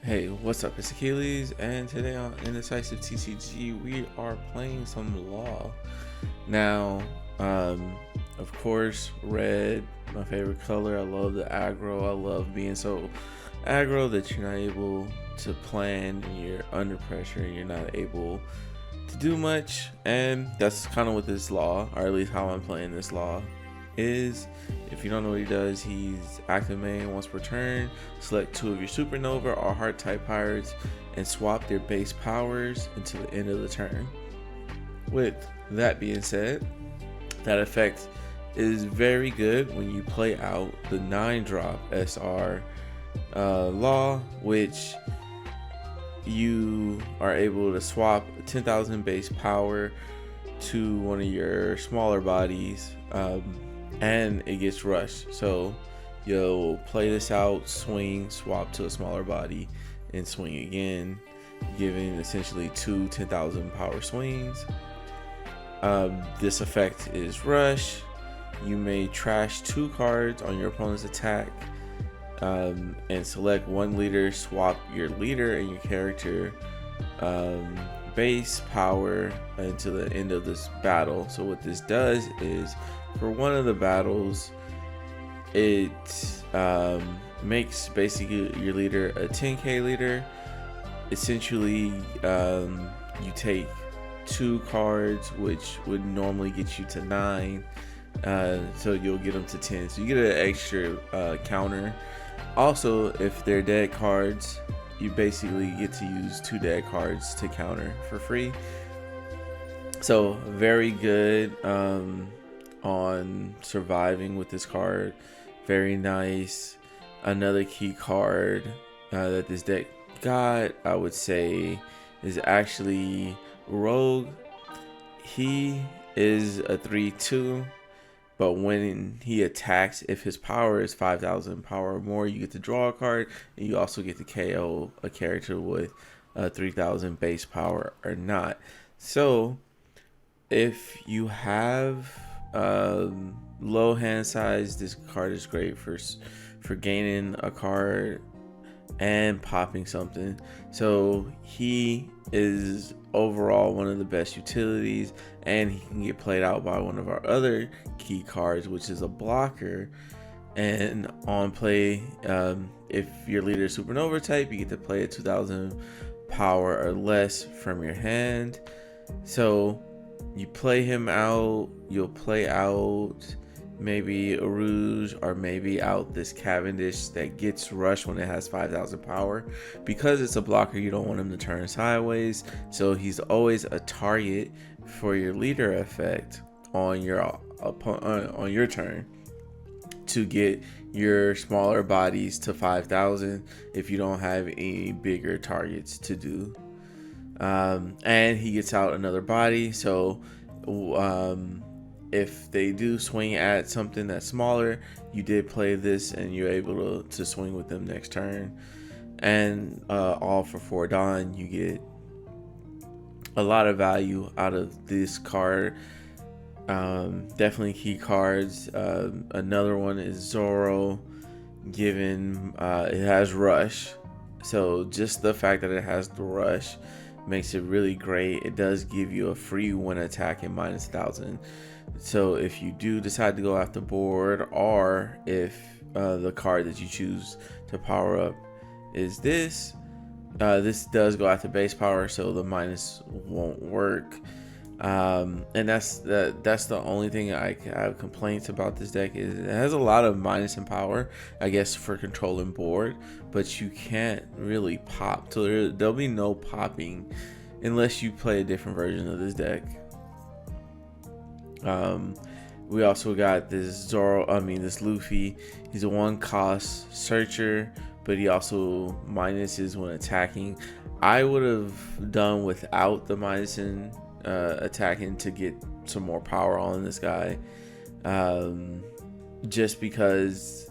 Hey, what's up? It's Achilles, and today on Indecisive TCG, we are playing some Law. Now, of course, red, my favorite color. I love the aggro. I love being so aggro that you're not able to plan, and you're under pressure, and you're not able to do much. And that's kind of what this Law, or at least how I'm playing this Law, is. If you don't know what he does, he's active main once per turn. Select 2 of your Supernova or Heart type pirates and swap their base powers until the end of the turn. With that being said, that effect is very good when you play out the 9-drop SR Law, which you are able to swap 10,000 base power to one of your smaller bodies. And it gets rushed, so you'll play this out, swing, swap to a smaller body, and swing again, giving essentially 2 10,000 power swings. This effect is rush. You may trash 2 cards on your opponent's attack, and select 1 leader, swap your leader and your character base power until the end of this battle. So what this does is, for one of the battles, it makes basically your leader a 10k leader. Essentially, you take 2 cards, which would normally get you to 9, so you'll get them to 10. So you get an extra counter. Also, if they're dead cards, you basically get to use 2 dead cards to counter for free. So very good on surviving with this card. Very nice. Another key card that this deck got, I would say, is actually Rogue. He is a 3/2, but when he attacks, if his power is 5,000 power or more, you get to draw a card, and you also get to KO a character with 3,000 base power or not. So if you have low hand size, this card is great for gaining a card and popping something. So he is overall one of the best utilities, and he can get played out by one of our other key cards, which is a blocker. And on play, if your leader is Supernova type, you get to play a 2,000 power or less from your hand. So you play him out, you'll play out maybe a Rouge, or maybe out this Cavendish that gets rushed when it has 5,000 power. Because it's a blocker, you don't want him to turn sideways, so he's always a target for your leader effect on your turn to get your smaller bodies to 5,000 if you don't have any bigger targets to do. And he gets out another body, so if they do swing at something that's smaller, you did play this and you're able to swing with them next turn. And all for 4 Dawn, you get a lot of value out of this card. Definitely key cards. Another one is Zoro, given it has rush, so just the fact that it has the rush makes it really great. It does give you a free 1 attack and minus 1,000. So if you do decide to go after board, or if the card that you choose to power up is this does go after base power, so the minus won't work. And that's the only thing I have complaints about this deck, is it has a lot of minus in power, I guess, for controlling board, but you can't really pop. So there'll be no popping unless you play a different version of this deck. We also got this this Luffy. He's a 1-cost searcher, but he also minuses when attacking. I would have done without the minus in attacking to get some more power on this guy, just because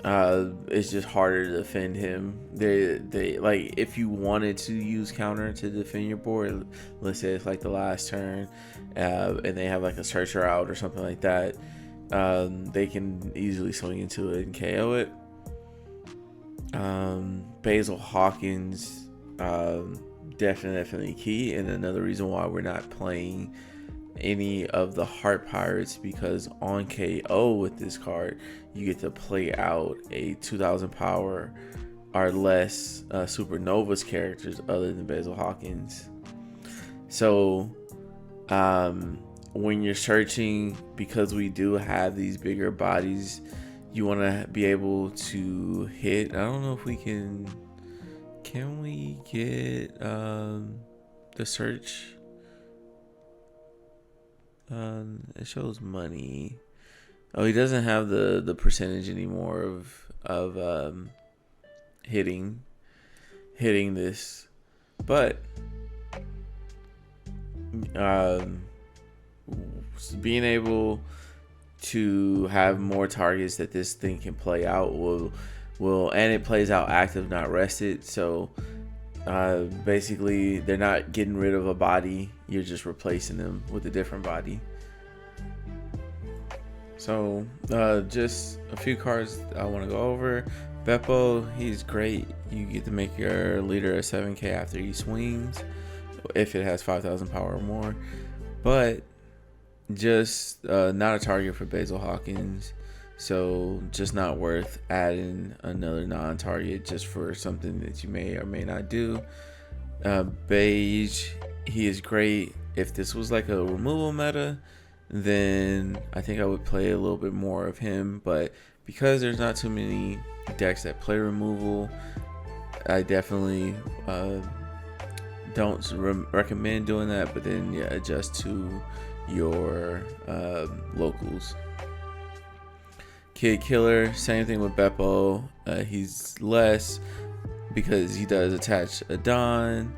it's just harder to defend him. They like, if you wanted to use counter to defend your board, let's say it's like the last turn, and they have like a searcher out or something like that, they can easily swing into it and KO it. Basil Hawkins, definitely key, and another reason why we're not playing any of the Heart Pirates, because on KO with this card you get to play out a 2000 power or less Supernovas characters other than Basil Hawkins. So when you're searching, because we do have these bigger bodies, you want to be able to hit. I don't know if we can we get the search? It shows money. Oh, he doesn't have the percentage anymore of hitting this, but being able to have more targets that this thing can play out will and it plays out active, not rested. So basically they're not getting rid of a body, you're just replacing them with a different body. So just a few cards I want to go over. Beppo, he's great. You get to make your leader a 7k after he swings if it has 5,000 power or more, but just not a target for Basil Hawkins, so just not worth adding another non-target just for something that you may or may not do. Beige, he is great. If this was like a removal meta, then I think I would play a little bit more of him, but because there's not too many decks that play removal, I definitely don't recommend doing that, but then yeah, adjust to your locals. Kid Killer, same thing with Beppo. He's less because he does attach a Don,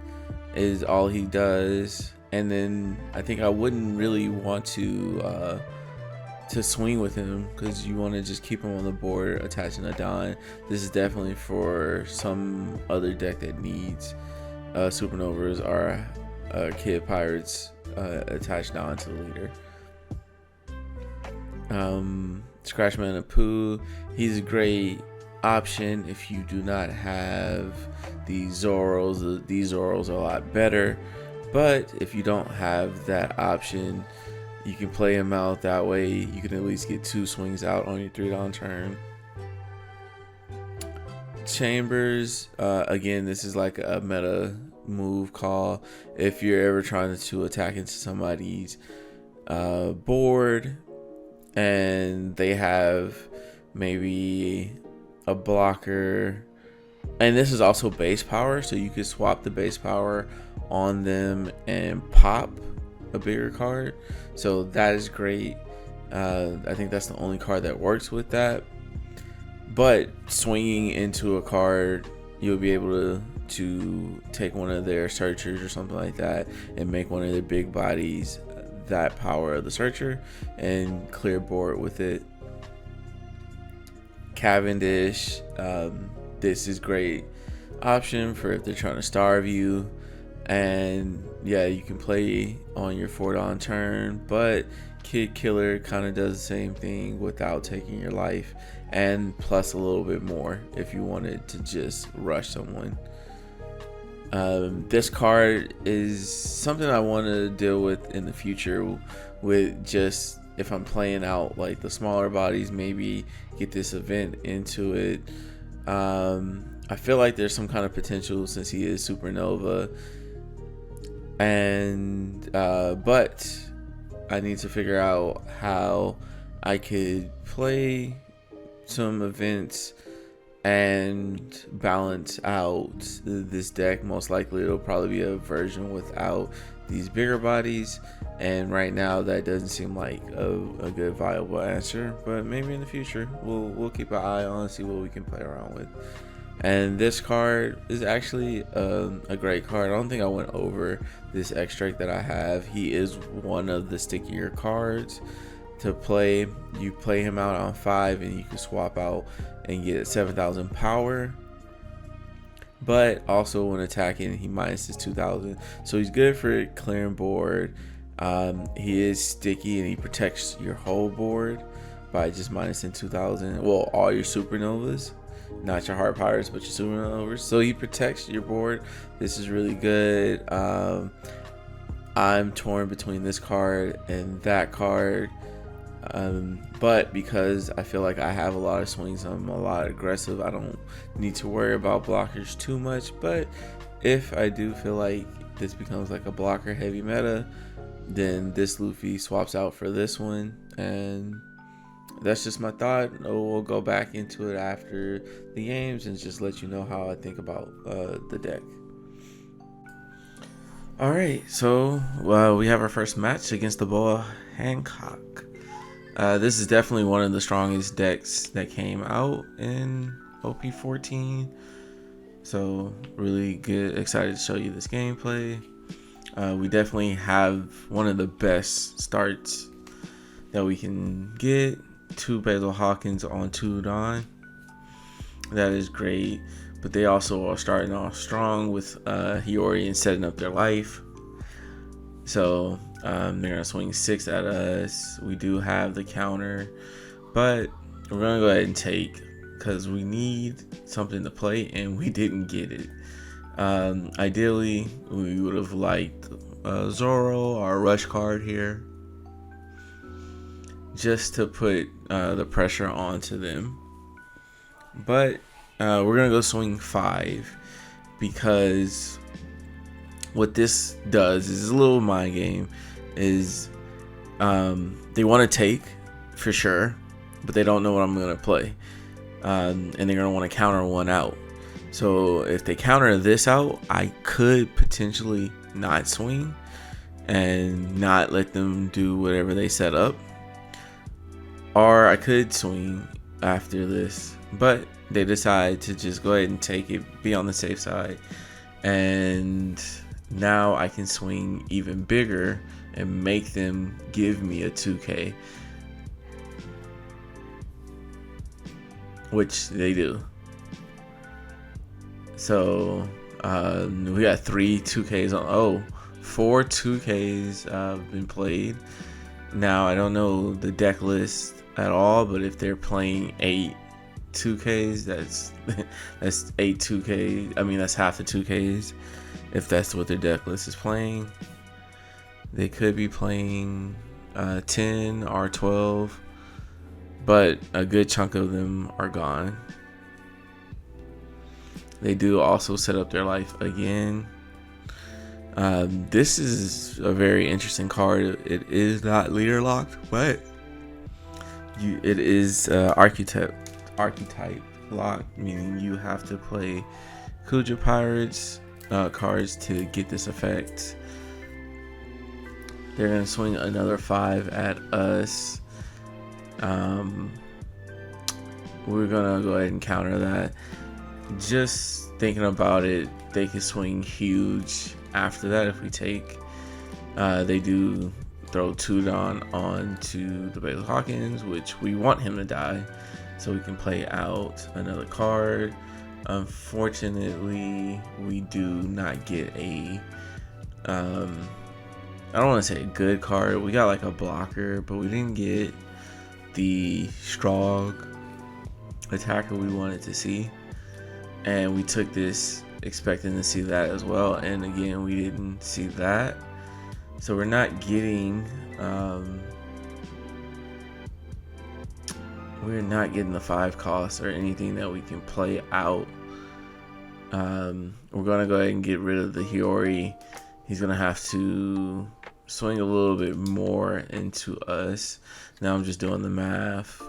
is all he does. And then I think I wouldn't really want to swing with him, because you want to just keep him on the board attaching a Don. This is definitely for some other deck that needs Supernovas or Kid Pirates attached Don to the leader. Scratchman and Pooh, he's a great option if you do not have the Zoros. These Zoros are a lot better, but if you don't have that option, you can play him out that way. You can at least get 2 swings out on your 3-down turn. Chambers, again, this is like a meta move call if you're ever trying to attack into somebody's board and they have maybe a blocker, and this is also base power, so you could swap the base power on them and pop a bigger card. So that is great. I think that's the only card that works with that, but swinging into a card, you'll be able to take one of their searchers or something like that and make one of their big bodies that power of the searcher and clear board with it. Cavendish, this is great option for if they're trying to starve you, and yeah, you can play on your 4-down turn, but Kid Killer kind of does the same thing without taking your life, and plus a little bit more if you wanted to just rush someone. This card is something I want to deal with in the future, with just if I'm playing out like the smaller bodies, maybe get this event into it. I feel like there's some kind of potential since he is Supernova, and but I need to figure out how I could play some events and balance out this deck. Most likely it'll probably be a version without these bigger bodies, and right now that doesn't seem like a good viable answer, but maybe in the future we'll keep an eye on, see what we can play around with. And this card is actually a great card. I don't think I went over this extract that I have. He is one of the stickier cards to play. You play him out on 5 and you can swap out and get 7,000 power, but also when attacking he minuses 2,000, so he's good for clearing board. He is sticky and he protects your whole board by just minusing 2,000, well, all your Supernovas not your hard powers, but your supernovas. So he protects your board. This is really good. I'm torn between this card and that card. But because I feel like I have a lot of swings, I'm a lot aggressive, I don't need to worry about blockers too much. But if I do feel like this becomes like a blocker heavy meta, then this Luffy swaps out for this one, and that's just my thought. We'll go back into it after the games and just let you know how I think about the deck. Alright, so we have our first match against the Boa Hancock. This is definitely one of the strongest decks that came out in OP14. So really good, excited to show you this gameplay. We definitely have one of the best starts that we can get. 2 Basil Hawkins on 2 Dawn. That is great. But they also are starting off strong with Hiyori and setting up their life. So they're gonna swing 6 at us. We do have the counter, but we're gonna go ahead and take, because we need something to play and we didn't get it. Ideally, we would have liked Zoro or a rush card here, just to put the pressure onto them. But we're gonna go swing 5, because what this does is a little mind game. Is they want to take for sure, but they don't know what I'm gonna play, and they're gonna want to counter one out. So if they counter this out, I could potentially not swing and not let them do whatever they set up, or I could swing after this, but they decide to just go ahead and take it, be on the safe side, and now I can swing even bigger and make them give me a 2K, which they do. So we got 3 2Ks on. 4 2Ks been played. Now I don't know the deck list at all, but if they're playing 8 2Ks, that's 8 2Ks. I mean, that's half the 2Ks. If that's what their deck list is playing, they could be playing 10 or 12, but a good chunk of them are gone. They do also set up their life again. This is a very interesting card. It is not leader locked, but it is archetype locked, meaning you have to play Kuja Pirates cards to get this effect. They're gonna swing another 5 at us. We're gonna go ahead and counter that. Just thinking about it, they can swing huge after that if we take. They do throw 2 Dawn onto the Basil Hawkins, which we want him to die, so we can play out another card. Unfortunately, we do not get a I don't want to say a good card. We got like a blocker, but we didn't get the strong attacker we wanted to see, and we took this expecting to see that as well, and again we didn't see that. So we're not getting the 5 costs or anything that we can play out. We're gonna go ahead and get rid of the Hiyori. He's gonna have to swing a little bit more into us. Now I'm just doing the math.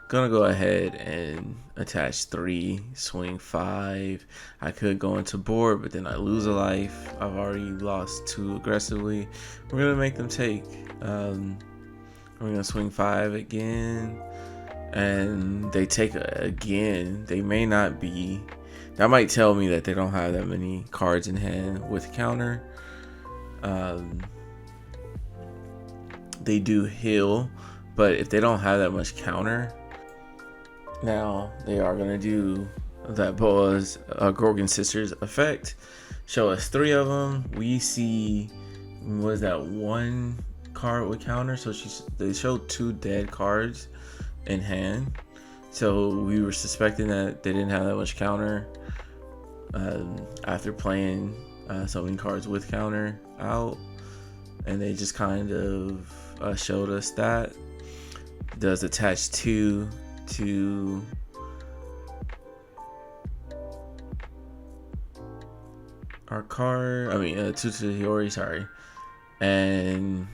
Gonna go ahead and attach 3, swing 5. I could go into board, but then I lose a life. I've already lost 2 aggressively. We're gonna make them take. We're gonna swing 5 again, and they take again. They may not be. That might tell me that they don't have that many cards in hand with counter. They do heal, but if they don't have that much counter, now they are gonna do that Boa's Gorgon Sisters effect. Show us 3 of them. We see, what is that, 1 card with counter? So they show 2 dead cards in hand. So we were suspecting that they didn't have that much counter after playing so many cards with counter out, and they just kind of showed us that it does attach 2 to our card. 2 to the Hiyori, sorry, and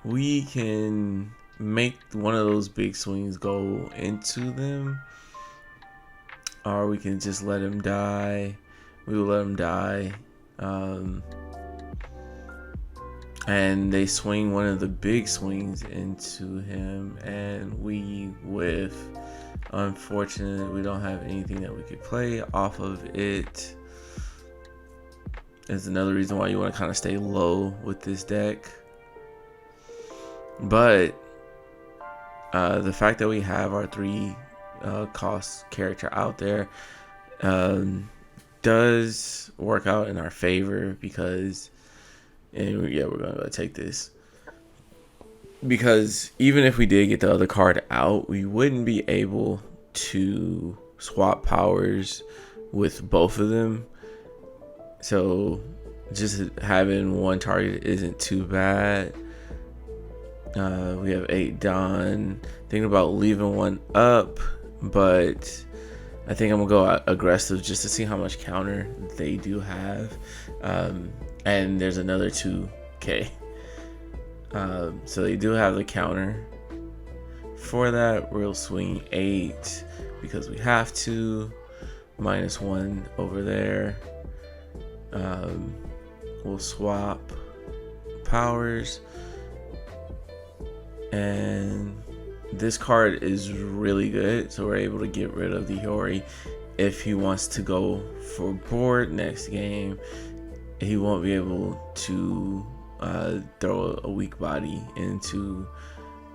we can make one of those big swings go into them, or we can just let him die. We will let him die, and they swing one of the big swings into him, and we whiff. Unfortunately, we don't have anything that we could play off of it. Is another reason why you want to kind of stay low with this deck. But the fact that we have our 3 cost character out there does work out in our favor, because, and yeah, we're gonna go take this, because even if we did get the other card out, we wouldn't be able to swap powers with both of them. So just having one target isn't too bad. We have 8 done. Thinking about leaving one up, but I think I'm gonna go aggressive just to see how much counter they do have. And there's another 2k. So they do have the counter. For that, we'll swing 8 because we have to. -1 over there. We'll swap powers, and this card is really good, so we're able to get rid of the Hiyori. If he wants to go for board next game, he won't be able to throw a weak body into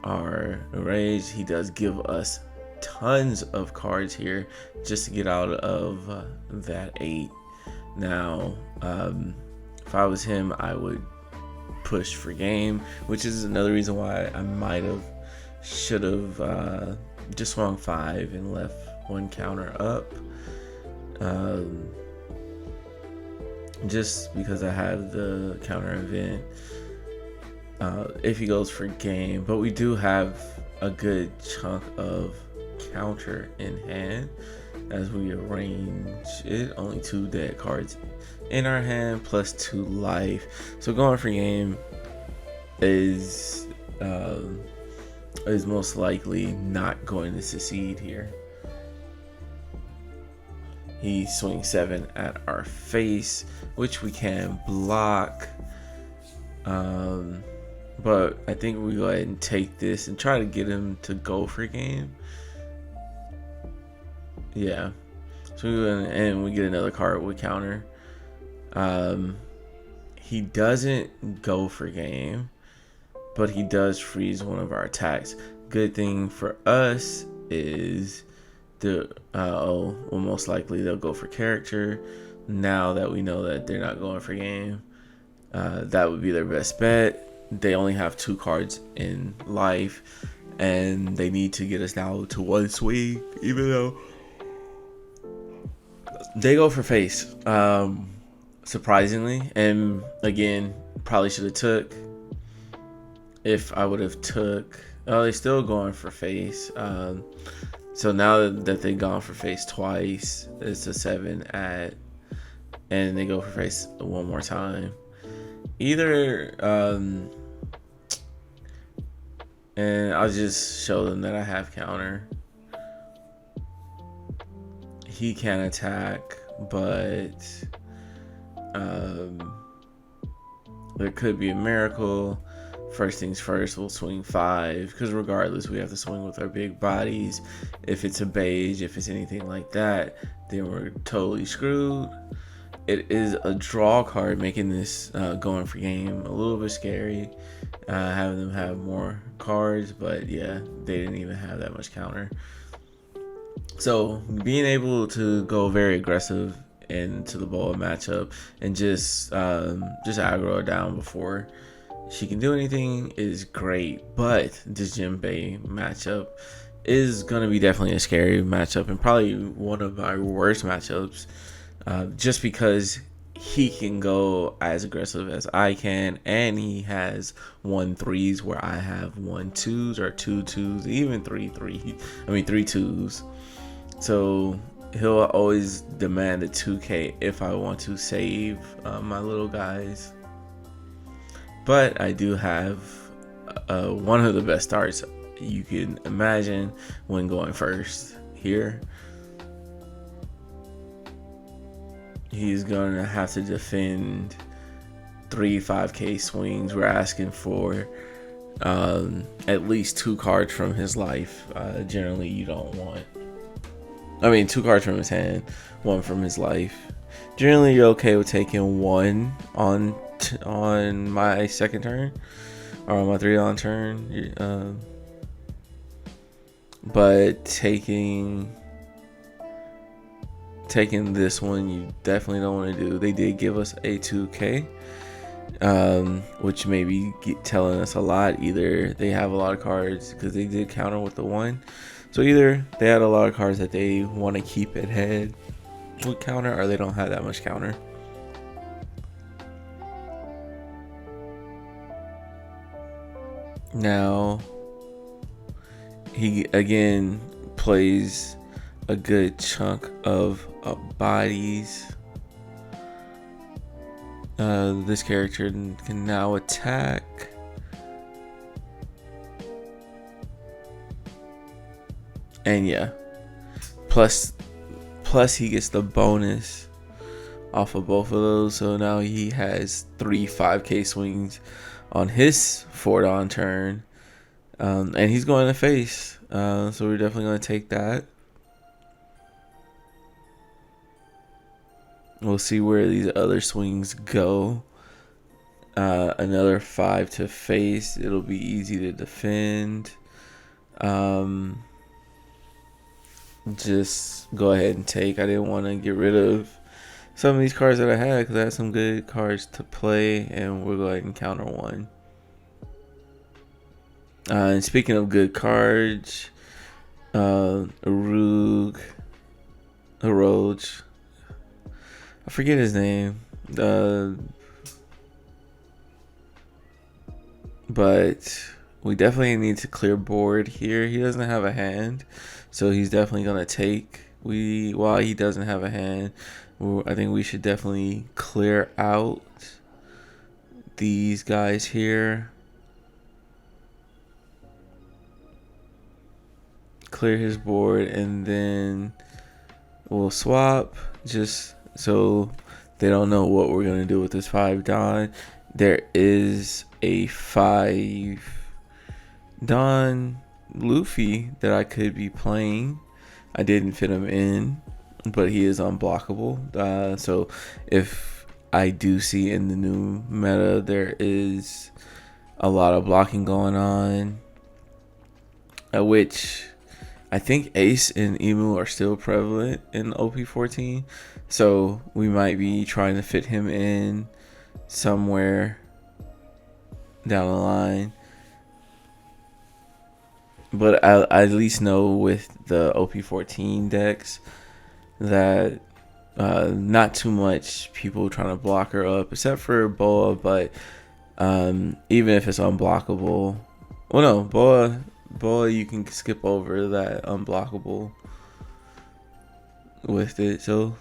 our rage. He does give us tons of cards here just to get out of that 8. Now, if I was him, I would push for game, which is another reason why I should have just swung 5 and left 1 counter up, just because I have the counter event if he goes for game. But we do have a good chunk of counter in hand as we arrange it. Only 2 dead cards in our hand plus 2 life, so going for game is most likely not going to succeed here. He swings 7 at our face, which we can block, but I think we go ahead and take this and try to get him to go for game. Yeah, so we go in and we get another card with counter. He doesn't go for game, but he does freeze one of our attacks. Good thing for us is most likely they'll go for character. Now that we know that they're not going for game, that would be their best bet. They only have 2 cards in life, and they need to get us now to 1 swing, even though they go for face. Surprisingly, and again, probably should have took. If I would have took, they're still going for face. So now that they've gone for face twice, it's a 7 at, and they go for face 1 more time. Either, and I'll just show them that I have counter. He can attack, but there could be a miracle. First things first, we'll swing 5, because regardless, we have to swing with our big bodies. If it's a beige, if it's anything like that, then we're totally screwed. It is a draw card, making this going for game a little bit scary, having them have more cards, but yeah, they didn't even have that much counter. So being able to go very aggressive into the Boa matchup and just aggro her down before she can do anything is great. But this Jinbe matchup is going to be definitely a scary matchup and probably one of my worst matchups, just because he can go as aggressive as I can, and he has 1-3s where I have 1-2s or 2-2s, even 3-2s. So he'll always demand a 2K if I want to save my little guys. But I do have one of the best starts you can imagine when going first here. He's going to have to defend 3 5K swings. We're asking for at least 2 cards from his life. Generally, you don't want. 2 cards from his hand, 1 from his life. Generally, you're okay with taking 1 on my second turn or on my 3 on turn. But taking this one, you definitely don't want to do. They did give us a 2K, which may be telling us a lot. Either they have a lot of cards because they did counter with the 1, so either they had a lot of cards that they want to keep ahead with counter, or they don't have that much counter. Now he again plays a good chunk of bodies. This character can now attack. And yeah, plus he gets the bonus off of both of those. So now he has 3 5K swings on his 4 on turn. And he's going to face. So we're definitely going to take that. We'll see where these other swings go. Another 5 to face. It'll be easy to defend. Just go ahead and take. I didn't want to get rid of some of these cards that I had because I had some good cards to play, and we'll go ahead and counter 1. And speaking of good cards, Arug, I forget his name, but we definitely need to clear board here. He doesn't have a hand, so he's definitely gonna take. While he doesn't have a hand, I think we should definitely clear out these guys here. Clear his board, and then we'll swap just so they don't know what we're gonna do with this 5 Don. There is a 5 Don Luffy that I could be playing. I didn't fit him in, but he is unblockable. So if I do see in the new meta there is a lot of blocking going on, which I think Ace and Emu are still prevalent in OP14, so we might be trying to fit him in somewhere down the line. But I at least know with the OP14 decks that not too much people trying to block her up, except for Boa. But even if it's unblockable, well, no, Boa, you can skip over that unblockable with it. So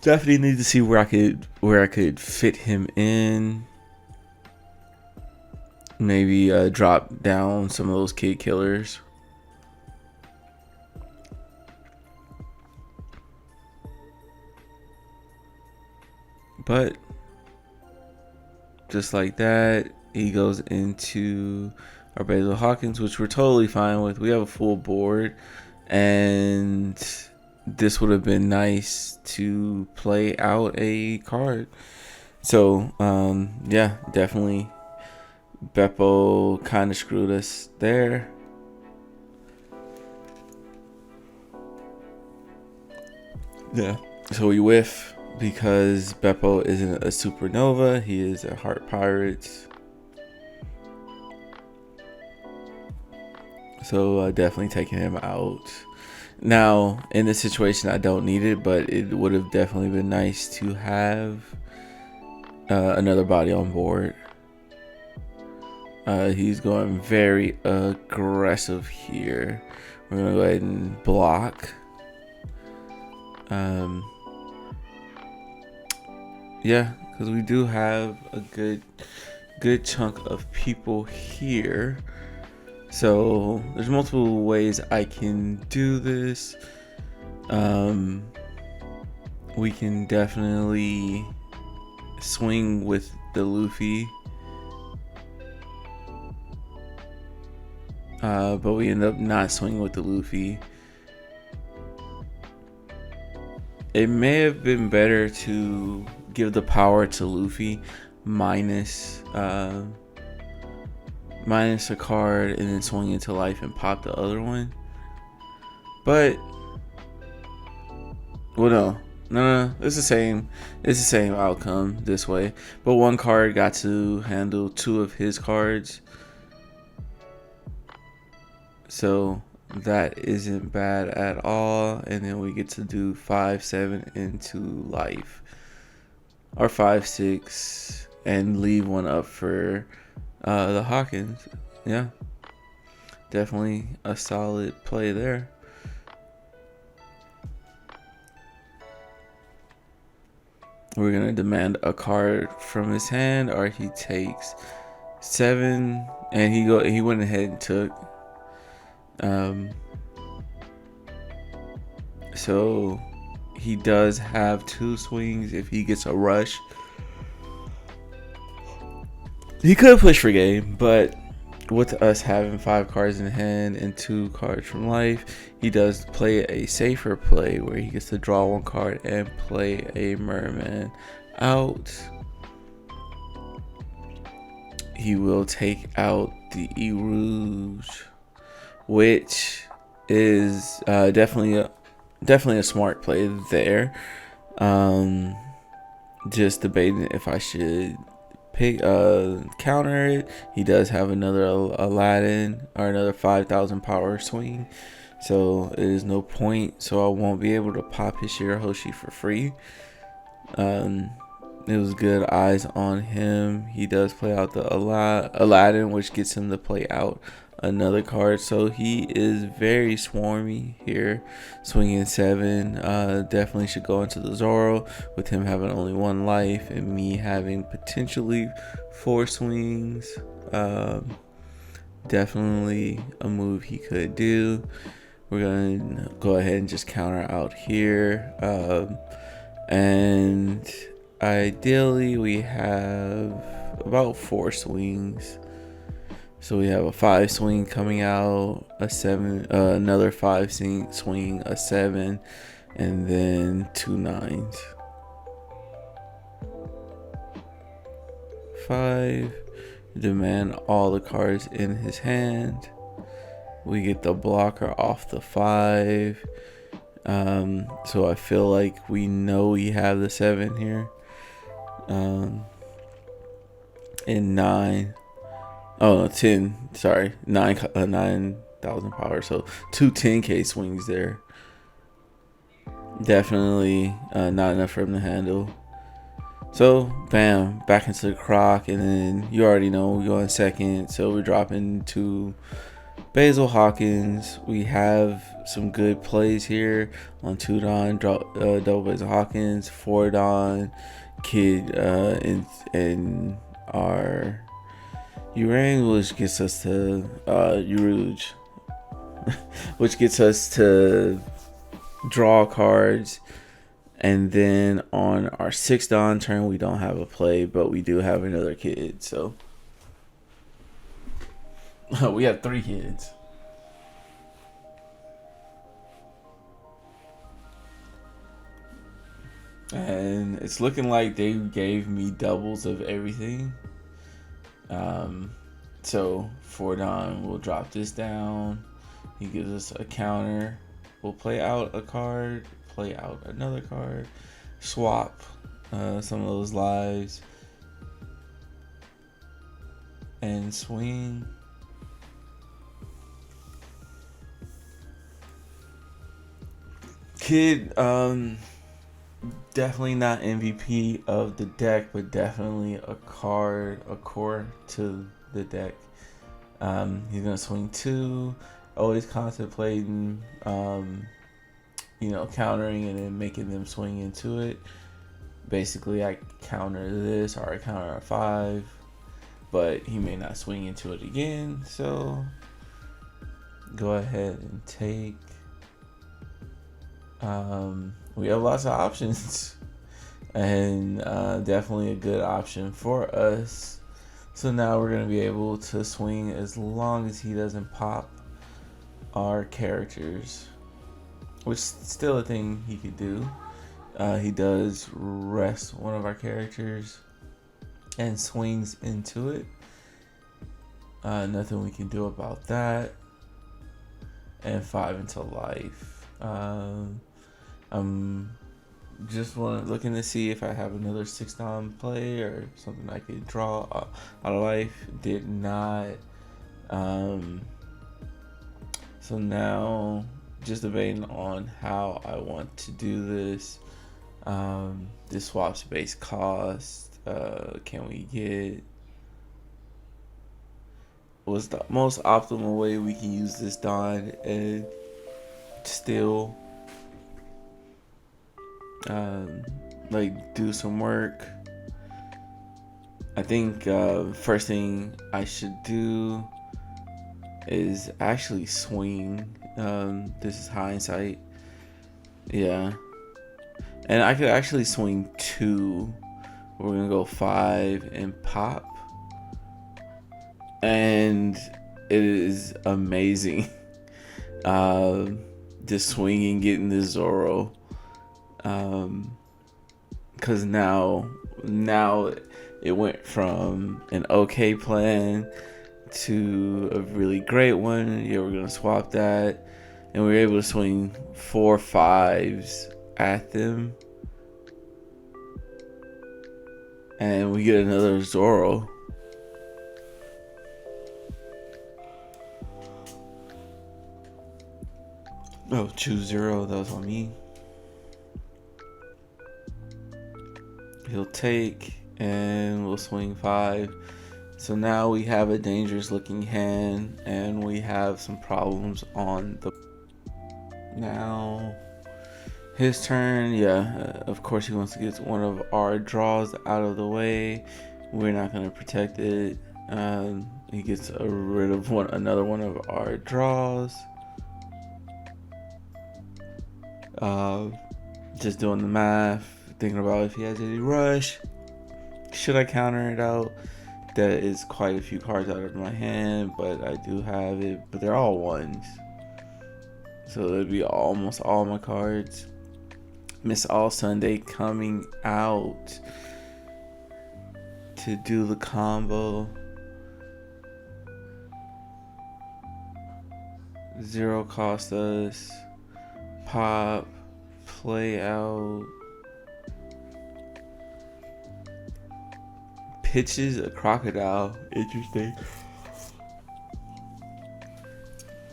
definitely need to see where I could fit him in. Maybe drop down some of those kid killers. But just like that, he goes into our Basil Hawkins, which we're totally fine with. We have a full board, and this would have been nice to play out a card. So yeah, definitely Beppo kind of screwed us there. Yeah, so we whiff because Beppo isn't a Supernova. He is a Heart Pirates. So definitely taking him out. Now, in this situation, I don't need it, but it would have definitely been nice to have another body on board. He's going very aggressive here. We're going to go ahead and block. Yeah, because we do have a good chunk of people here. So there's multiple ways I can do this. We can definitely swing with the Luffy, but we end up not swinging with the Luffy. It may have been better to give the power to Luffy minus a card and then swing into life and pop the other one. But well, no, it's the same outcome this way. But one card got to handle 2 of his cards, so that isn't bad at all. And then we get to do 5-7 into life, or 5-6, and leave one up for the Hawkins. Yeah, definitely a solid play there. We're gonna demand a card from his hand, or he takes 7, and he went ahead and took. So he does have 2 swings if he gets a rush. He could push for game, but with us having 5 cards in hand and 2 cards from life, he does play a safer play where he gets to draw 1 card and play a merman out. He will take out the Rouge, which is definitely a smart play there. Just debating if I should pick counter it. He does have another Aladdin, or another 5,000 power swing, so it is no point. So I won't be able to pop his Shirahoshi for free. It was good eyes on him. He does play out the Aladdin, which gets him to play out another card. So he is very swarmy here, swinging 7. Definitely should go into the Zoro with him having only 1 life and me having potentially 4 swings. Definitely a move he could do. We're gonna go ahead and just counter out here, and ideally we have about 4 swings. So we have a 5 swing coming out, a 7, another 5 swing, a 7, and then 2 9s. 5, demand all the cards in his hand. We get the blocker off the 5. So I feel like we know we have the 7 here. And 9. Oh, 10. Sorry, 9,000 power. So 2 10K swings there. Definitely not enough for him to handle. So bam, back into the croc, and then you already know we go in second. So we're dropping to Basil Hawkins. We have some good plays here on 2 Don, double Basil Hawkins, 4 Don, Kid, and our Urang, which gets us to Uruge, which gets us to draw cards. And then on our 6 Don turn, we don't have a play, but we do have another kid. So we have 3 kids. And it's looking like they gave me doubles of everything. So 4 Don will drop this down. He gives us a counter. We'll play out a card, play out another card, swap some of those lives, and swing. kid, definitely not MVP of the deck, but definitely a core to the deck. He's gonna swing 2, always contemplating, countering and then making them swing into it. Basically, I counter this or I counter a 5, but he may not swing into it again. So go ahead and take. We have lots of options, and definitely a good option for us. So now we're going to be able to swing as long as he doesn't pop our characters, which is still a thing he could do. He does rest one of our characters and swings into it. Nothing we can do about that. And 5 into life. I'm just looking to see if I have another 6-9 play or something I could draw out of life. Did not. So now just debating on how I want to do this. This swaps base cost. Can we get? What's the most optimal way we can use this Dawn and still do some work? I think first thing I should do is actually swing. This is hindsight. Yeah. And I could actually swing 2. We're gonna go 5 and pop. And it is amazing. Just swinging, getting the Zoro. Cause now it went from an okay plan to a really great one. Yeah, we're gonna swap that, and we were able to swing 4 5s at them, and we get another Zoro. Oh, choose 0. That was on me. He'll take, and we'll swing 5. So now we have a dangerous looking hand, and we have some problems on the. Now his turn. Yeah, of course he wants to get one of our draws out of the way. We're not going to protect it. He gets rid of another one of our draws. Just doing the math, thinking about if he has any rush. Should I counter it out? That is quite a few cards out of my hand, but I do have it. But they're all 1s, so it'd be almost all my cards. Miss All Sunday coming out to do the combo. 0 cost us. Pop, play out, pitches a crocodile. Interesting.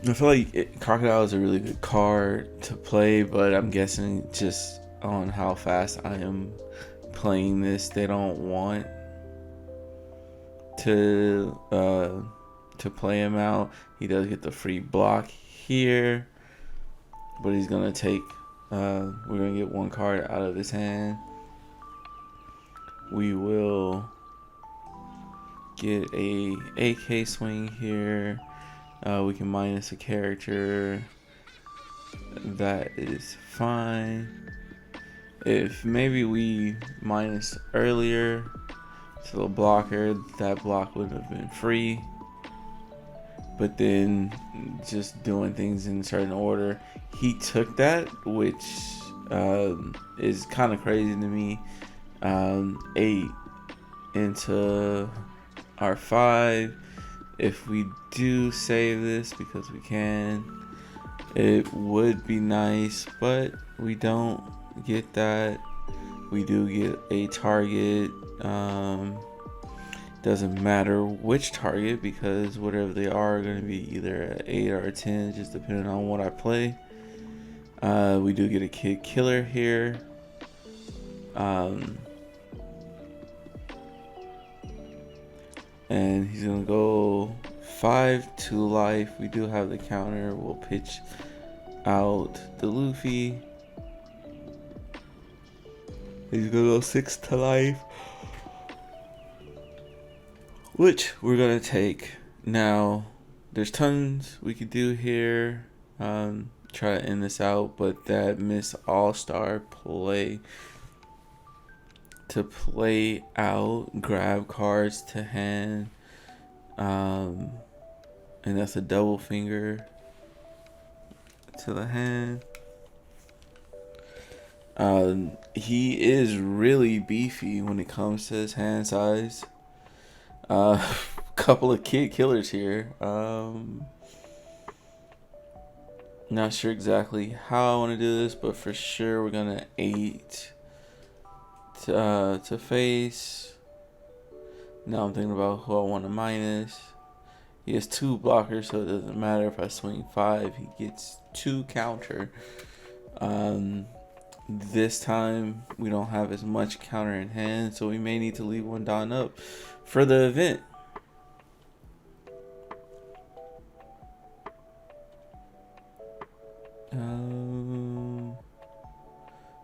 I feel like crocodile is a really good card to play, but I'm guessing just on how fast I am playing this, they don't want to play him out. He does get the free block here. But he's gonna take. We're gonna get 1 card out of his hand. We will get a AK swing here. We can minus a character. That is fine. If maybe we minus earlier to the blocker, that block would have been free. But then just doing things in a certain order, he took that, which is kind of crazy to me. 8 into our 5. If we do save this, because we can, it would be nice, but we don't get that. We do get a target. Doesn't matter which target, because whatever they are going to be either an 8 or a 10, just depending on what I play. We do get a kid killer here. And he's gonna go 5 to life. We do have the counter. We'll pitch out the Luffy. He's gonna go 6 to life, which we're gonna take. Now, there's tons we could do here. Try to end this out, but that Miss All-Star play to play out, grab cards to hand, and that's a double finger to the hand. He is really beefy when it comes to his hand size. Couple of kid killers here. Not sure exactly how I want to do this, but for sure we're gonna 8 to face. Now I'm thinking about who I want to minus. He has 2 blockers, so it doesn't matter if I swing 5. He gets 2 counter. This time we don't have as much counter in hand, so we may need to leave one down up for the event.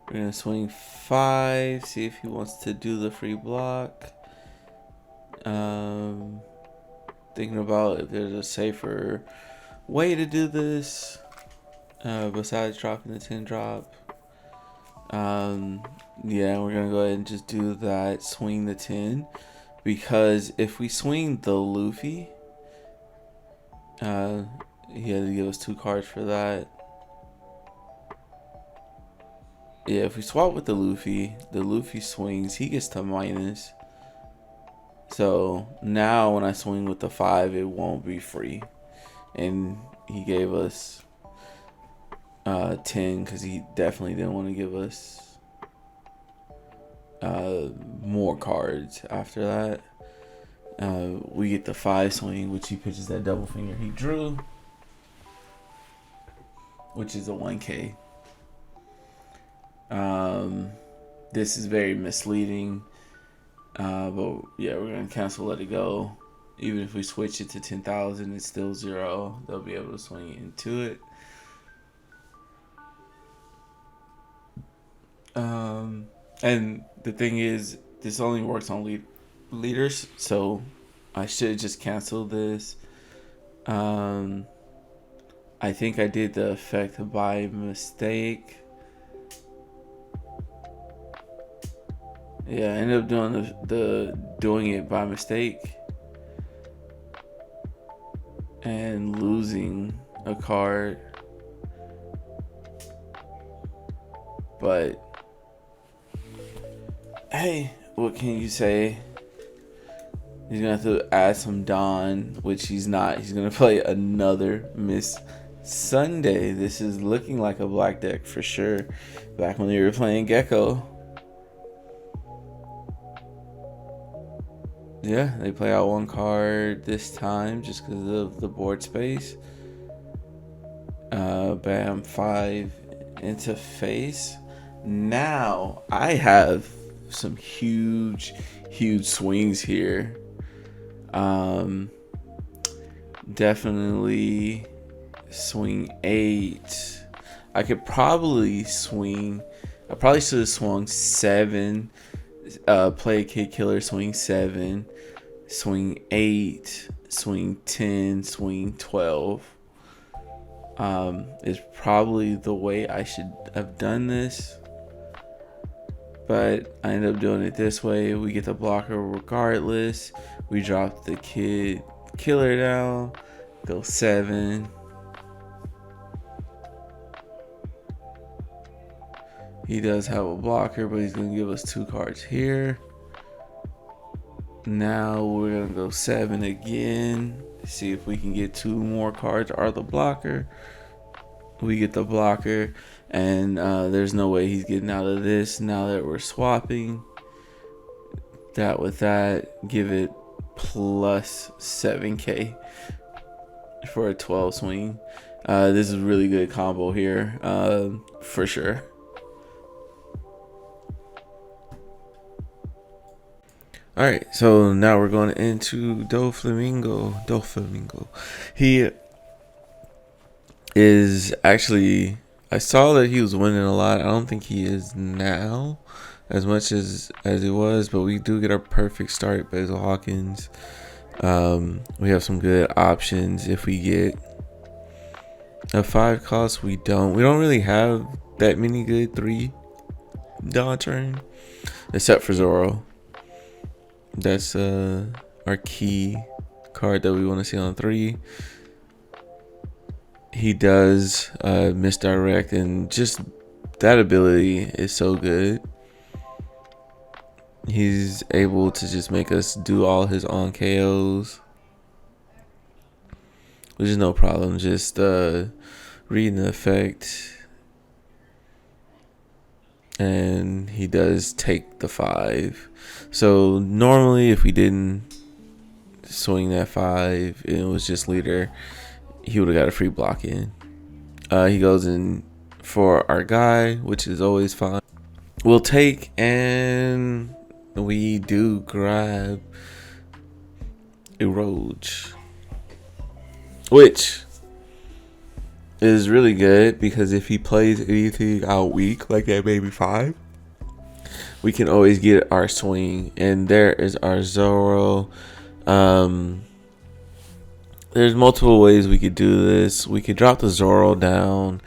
We're gonna swing 5, see if he wants to do the free block. Thinking about if there's a safer way to do this besides dropping the 10 drop. Yeah, we're gonna go ahead and just do that, swing the 10, because if we swing the Luffy, he had to give us 2 cards for that. Yeah, if we swap with the Luffy swings, he gets to minus. So now when I swing with the 5, it won't be free. And he gave us 10 because he definitely didn't want to give us more cards after that. We get the 5 swing, which he pitches that double finger he drew, which is a 1K. This is very misleading, but yeah, we're gonna cancel, let it go. Even if we switch it to 10,000, it's still 0. They'll be able to swing into it. And the thing is, this only works on leaders, so I should just cancel this. I think I did the effect by mistake. Yeah, I ended up doing doing it by mistake and losing a card. But hey, what can you say? He's gonna have to add some Dawn, which he's not. He's gonna play another Miss Sunday. This is looking like a black deck for sure. Back when they were playing Gecko. Yeah, they play out 1 card this time just because of the board space. Bam, 5 into face. Now I have some huge swings here. Definitely swing 8. I could probably swing. I probably should have swung 7. Play a kid killer, swing 7, swing 8, swing 10, swing 12. Is probably the way I should have done this, but I ended up doing it this way. We get the blocker regardless. We drop the kid killer down, go 7. He does have a blocker, but he's going to give us 2 cards here. Now we're going to go 7 again. See if we can get 2 more cards or the blocker. We get the blocker, and there's no way he's getting out of this now that we're swapping. That with that, give it plus 7K for a 12 swing. This is a really good combo here, for sure. All right, so now we're going into Doflamingo. He is actually, I saw that he was winning a lot. I don't think he is now as much as he was, but we do get our perfect start, Basil Hawkins. We have some good options if we get a 5 cost. We don't really have that many good 3 Dawn turn, except for Zoro. That's our key card that we want to see on 3. He does misdirect, and just that ability is so good. He's able to just make us do all his on KOs, which is no problem. Just reading the effect, and he does take the 5. So normally if we didn't swing that 5 and it was just leader, he would have got a free block in. He goes in for our guy, which is always fine. We'll take, and we do grab a Roach, which is really good because if he plays anything out weak, like that maybe 5, we can always get our swing. And there is our Zoro. There's multiple ways we could do this. We could drop the Zoro down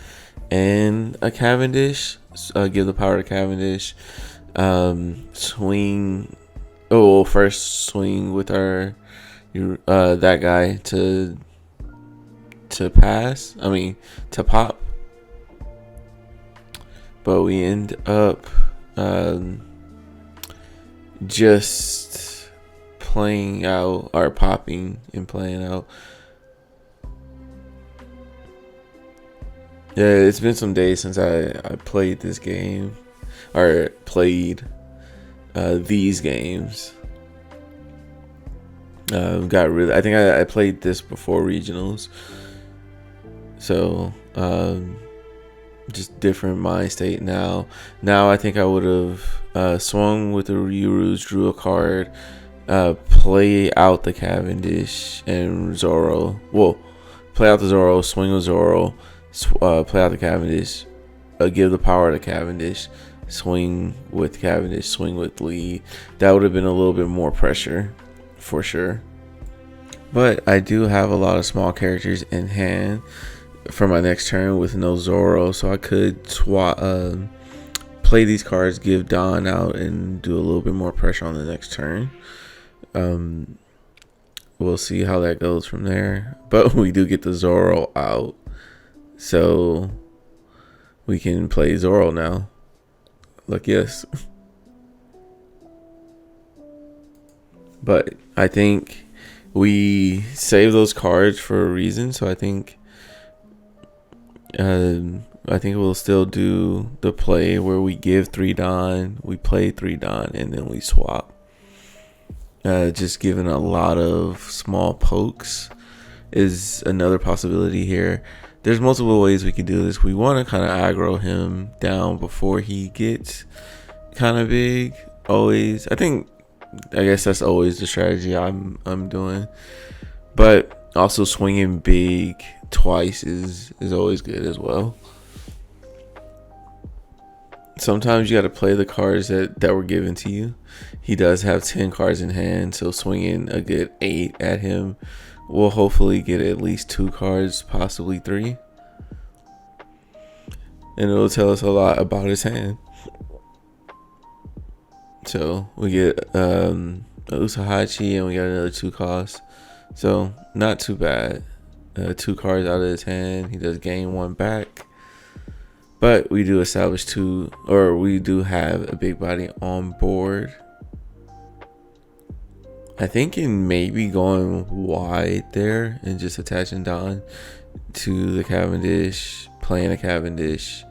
and a Cavendish, give the power to Cavendish. Swing. Oh, first swing with our that guy to pass. I mean to pop. But we end up just playing out, or popping and playing out. Yeah, it's been some days since I played this game, or played these games. Got really, I think I played this before regionals, so just different mind state now. I think I would have swung with the Ryuru's, drew a card, play out the Cavendish and Zoro. Well, play out the Zoro, swing with Zoro, play out the Cavendish, give the power to Cavendish, swing with Cavendish, swing with Lee. That would have been a little bit more pressure for sure. But I do have a lot of small characters in hand for my next turn with no Zoro, so I could play these cards, give Dawn out, and do a little bit more pressure on the next turn. We'll see how that goes from there. But we do get the Zoro out, so we can play Zoro now. Look, yes. But I think we save those cards for a reason, so I think we'll still do the play where we give 3 Dawn, we play 3 Dawn, and then we swap. Just giving a lot of small pokes is another possibility here. There's multiple ways we could do this. We want to kind of aggro him down before he gets kind of big. Always, I guess that's always the strategy I'm doing. But also swinging big twice is always good as well. Sometimes you got to play the cards that were given to you. He does have 10 cards in hand, so swinging a good 8 at him will hopefully get at least 2 cards, possibly 3. And it'll tell us a lot about his hand. So we get Usahachi, and we got another 2 costs. So not too bad. 2 cards out of his hand. He does gain 1 back. But we do establish 2, or we do have a big body on board. I think in maybe going wide there and just attaching Dawn to the Cavendish, playing a Cavendish,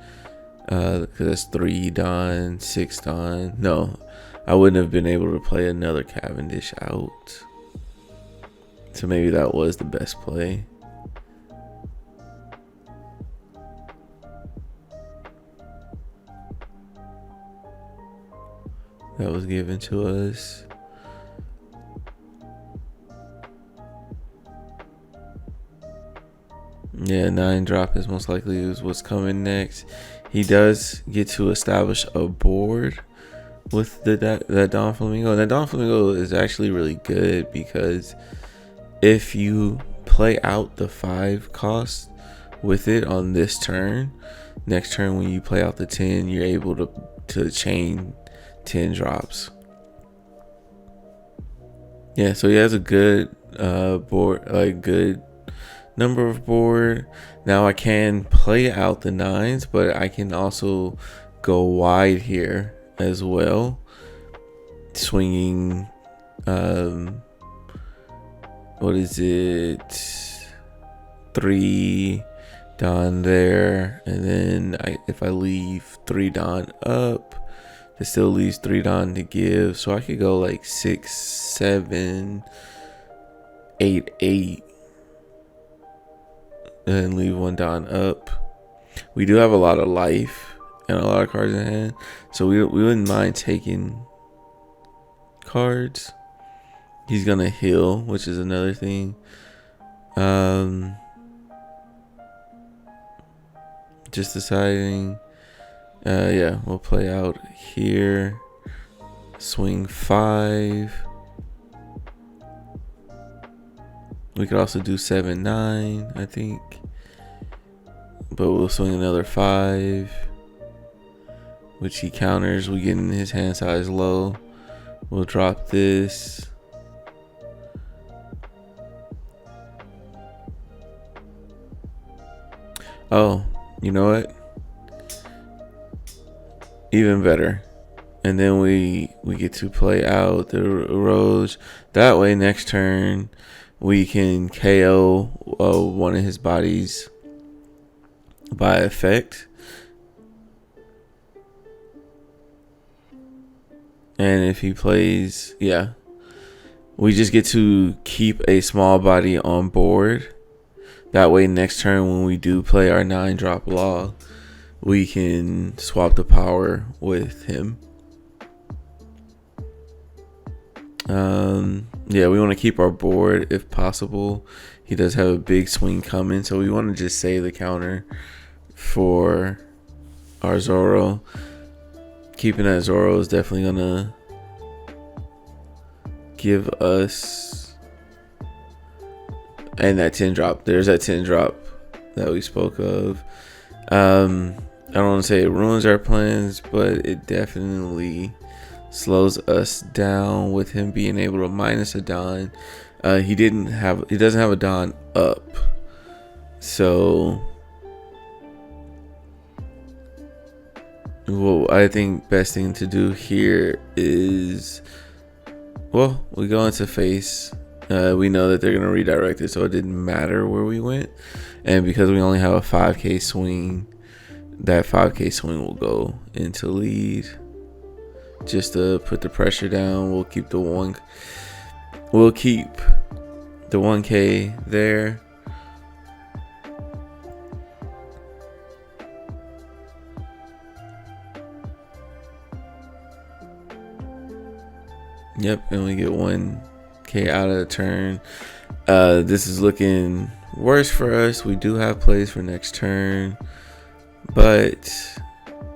because that's 3 Dawn, 6 Dawn. No, I wouldn't have been able to play another Cavendish out. So maybe that was the best play. that was given to us. Yeah, 9 drop is most likely is what's coming next. He does get to establish a board with that Doflamingo. And that Doflamingo is actually really good because if you play out the 5 cost with it on this turn, next turn when you play out the 10, you're able to chain 10 drops. Yeah, so he has a good board, like good number of board. Now I can play out the 9s, but I can also go wide here as well, swinging what is it, 3 Don there, and then if I leave 3 Don up, it still leaves 3 Don to give, so I could go like 6, 7, 8, 8, and leave 1 Don up. We do have a lot of life and a lot of cards in hand, so we wouldn't mind taking cards. He's gonna heal, which is another thing. Just deciding. Yeah, we'll play out here. Swing 5. We could also do 7, 9, I think. But we'll swing another 5, which he counters. We get in his hand size low. We'll drop this. Oh, you know what? Even better. And then we get to play out the Rose. That way, next turn, we can KO one of his bodies by effect. And if he plays, yeah, we just get to keep a small body on board. That way, next turn when we do play our 9 drop Law, we can swap the power with him. Yeah, we want to keep our board if possible. He does have a big swing coming, so we want to just save the counter for our Zoro. Keeping that Zoro is definitely gonna give us, and that 10 drop. There's that 10 drop that we spoke of. I don't want to say it ruins our plans, but it definitely slows us down with him being able to minus a Don. He doesn't have a Don up, so what I think best thing to do here is, well, we go into face. We know that they're gonna redirect it, so it didn't matter where we went, and because we only have a 5k swing, that 5k swing will go into lead just to put the pressure down. We'll keep the 1k there. Yep, and we get 1k out of the turn. This is looking worse for us. We do have plays for next turn, but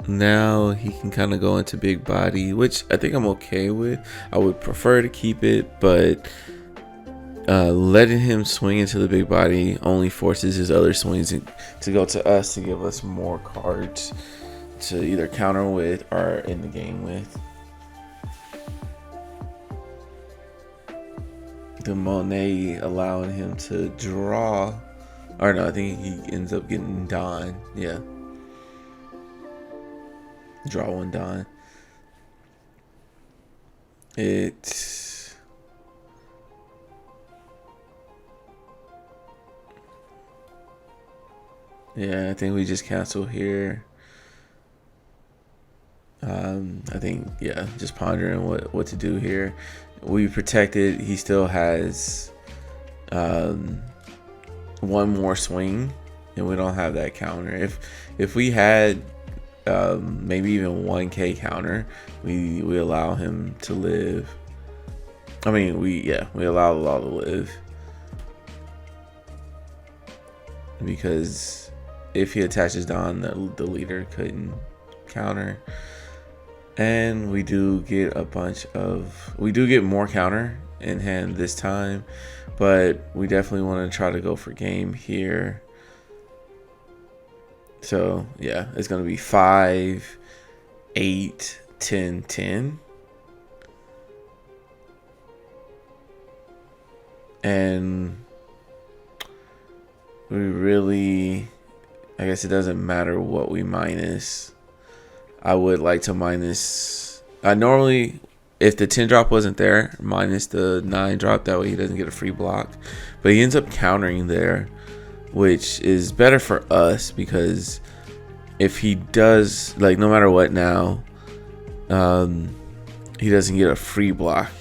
now he can kind of go into big body, which I think I'm okay with. I would prefer to keep it, but letting him swing into the big body only forces his other swings to go to us to give us more cards to either counter with or in the game with. The Monet allowing him to draw, or no, I think he ends up getting Don. Yeah, draw 1 Don. Yeah, I think we just cancel here. I think, yeah, just pondering what to do here. We protected. He still has 1 more swing, and we don't have that counter. If we had maybe even 1k counter, we allow him to live. I mean, we allow the law to live, because if he attaches Don, the leader couldn't counter. And we do get more counter in hand this time, but we definitely want to try to go for game here. So yeah, it's going to be 5, 8, 10, 10. And we really, I guess it doesn't matter what we minus. I would like to minus, normally if the 10 drop wasn't there, minus the 9 drop, that way he doesn't get a free block. But he ends up countering there, which is better for us, because if he does, like, no matter what now, he doesn't get a free block.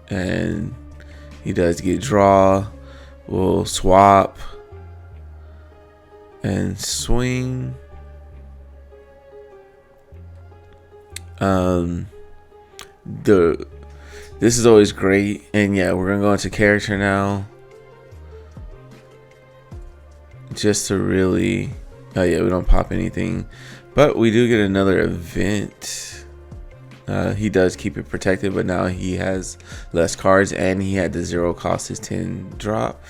And he does get draw. We'll swap and swing. This is always great. And yeah, we're gonna go into character now, just to really, oh yeah, we don't pop anything, but we do get another event. He does keep it protected, but now he has less cards, and he had the 0 cost his 10 drop,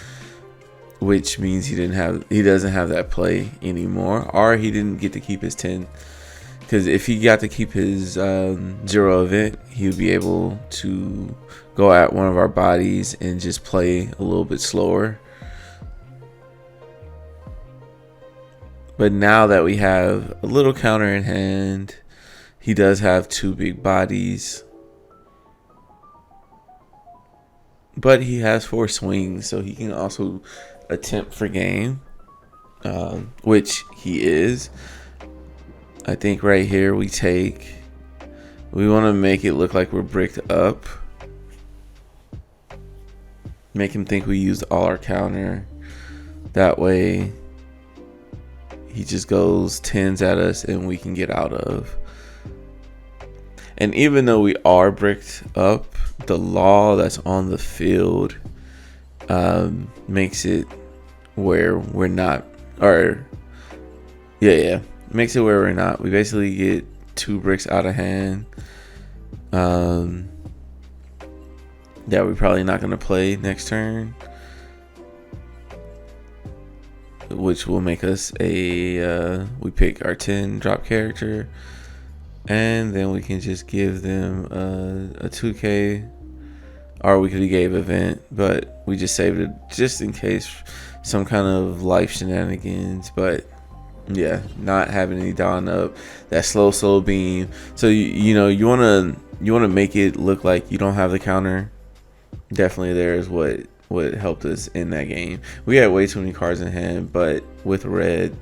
which means he doesn't have that play anymore, or he didn't get to keep his 10. Because if he got to keep his 0 event, he would be able to go at one of our bodies and just play a little bit slower. But now that we have a little counter in hand, he does have 2 big bodies, but he has 4 swings, so he can also attempt for game, which he is. I think right here we want to make it look like we're bricked up, make him think we used all our counter. That way he just goes 10s at us and we can get out of. And even though we are bricked up, the law that's on the field makes it where we're not, makes it where we're not. We basically get 2 bricks out of hand that we're probably not going to play next turn, which will make us we pick our 10 drop character. And then we can just give them a 2k, or we could have gave event, but we just saved it just in case some kind of life shenanigans. But yeah, not having any Dawn up, that slow beam. So you want to make it look like you don't have the counter. Definitely there is what helped us in that game. We had way too many cards in hand, but with red,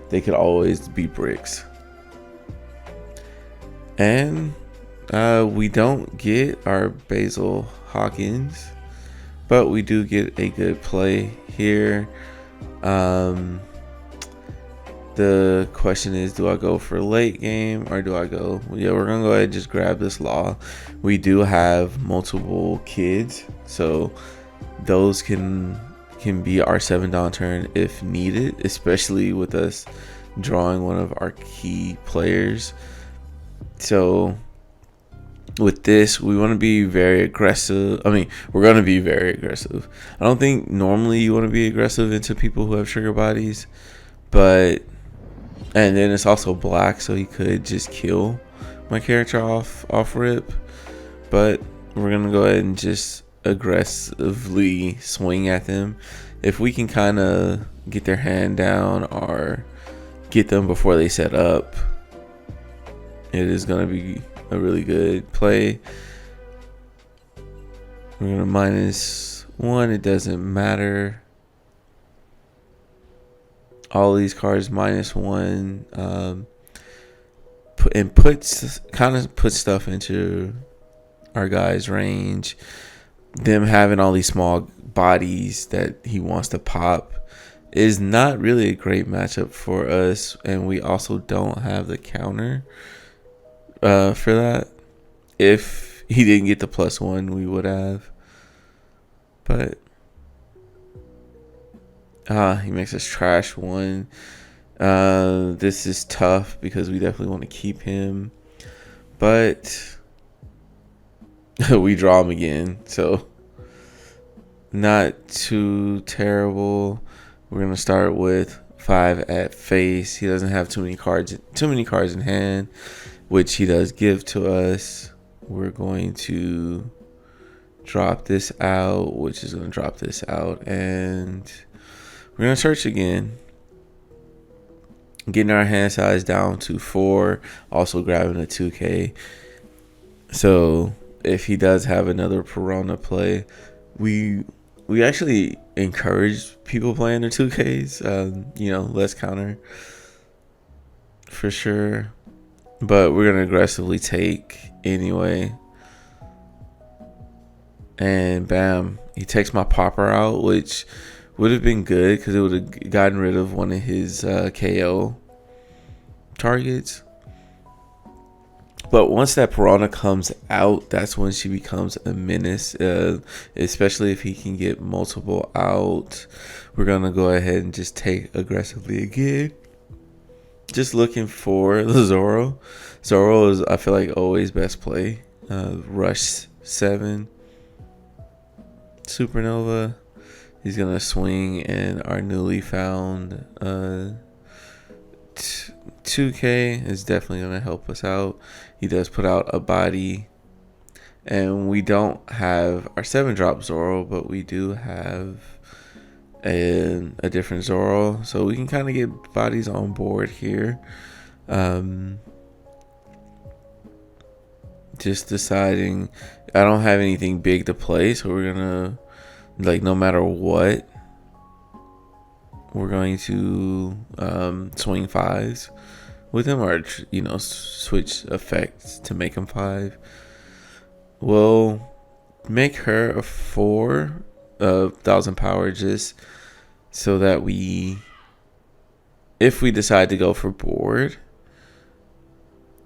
they could always be bricks. And we don't get our Basil Hawkins, but we do get a good play here. The question is, do I go for late game or do I go? Yeah, we're gonna go ahead and just grab this law. We do have multiple kids, so those can be our 7 down turn if needed, especially with us drawing one of our key players. So with this, we want to be very aggressive. I mean, we're going to be very aggressive. I don't think normally you want to be aggressive into people who have trigger bodies, but, and then it's also black, so he could just kill my character off rip. But we're going to go ahead and just aggressively swing at them. If we can kind of get their hand down or get them before they set up, it is going to be a really good play. We're going to -1. It doesn't matter. All these cards -1. Put stuff into our guys' range. them having all these small bodies that he wants to pop is not really a great matchup for us, and we also don't have the counter for that. If he didn't get the +1, we would have. But he makes us trash 1. This is tough because we definitely want to keep him, but we draw him again, so not too terrible. We're gonna start with 5 at face. He doesn't have too many cards in hand, which he does give to us. We're going to drop this out, which is gonna drop this out, and we're gonna search again. Getting our hand size down to 4, also grabbing a 2K. So if he does have another Piranha play, we actually encourage people playing their 2Ks, less counter for sure, but we're gonna aggressively take anyway. And bam, he takes my popper out, which would have been good because it would have gotten rid of one of his KO targets. But once that Piranha comes out, that's when she becomes a menace, especially if he can get multiple out. We're going to go ahead and just take aggressively again. Just looking for the Zoro. Zoro is, I feel like, always best play. Rush 7. Supernova. He's going to swing in our newly found 2K is definitely going to help us out. He does put out a body, and we don't have our 7-drop Zoro, but we do have a different Zoro, so we can kind of get bodies on board here. Just deciding, I don't have anything big to play, so we're gonna, no matter what, we're going to swing 5s with him, or switch effects to make him 5. We'll make her a 4,000 power, just so that if we decide to go for board,